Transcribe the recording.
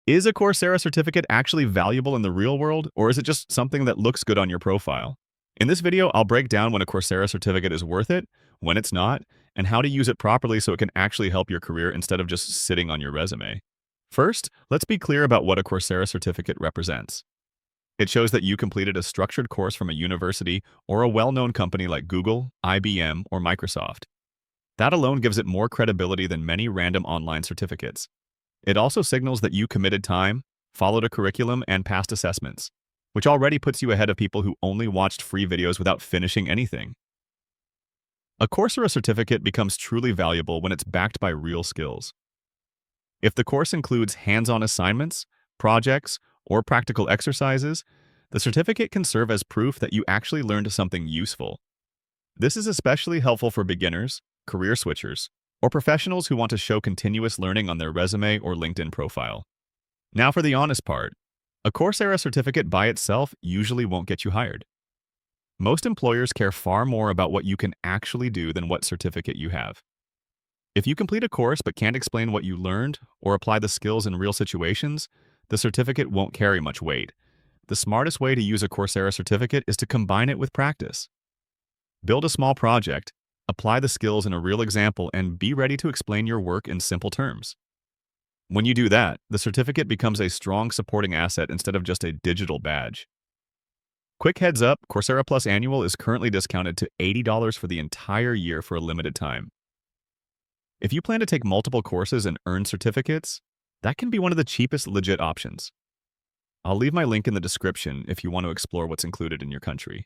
Is a Coursera certificate actually valuable in the real world, or is it just something that looks good on your profile? In this video, I'll break down when a Coursera certificate is worth it, when it's not, and how to use it properly so it can actually help your career instead of just sitting on your resume. First, let's be clear about what a Coursera certificate represents. It shows that you completed a structured course from a university or a well-known company like Google, IBM, or Microsoft. That alone gives it more credibility than many random online certificates. It also signals that you committed time, followed a curriculum, and passed assessments, which already puts you ahead of people who only watched free videos without finishing anything. A Coursera certificate becomes truly valuable when it's backed by real skills. If the course includes hands-on assignments, projects, or practical exercises, the certificate can serve as proof that you actually learned something useful. This is especially helpful for beginners, career switchers, or professionals who want to show continuous learning on their resume or LinkedIn profile. Now for the honest part. A Coursera certificate by itself usually won't get you hired. Most employers care far more about what you can actually do than what certificate you have. If you complete a course but can't explain what you learned or apply the skills in real situations, the certificate won't carry much weight. The smartest way to use a Coursera certificate is to combine it with practice. Build a small project, apply the skills in a real example, and be ready to explain your work in simple terms. When you do that, the certificate becomes a strong supporting asset instead of just a digital badge. Quick heads up, Coursera Plus Annual is currently discounted to $80 for the entire year for a limited time. If you plan to take multiple courses and earn certificates, that can be one of the cheapest legit options. I'll leave my link in the description if you want to explore what's included in your country.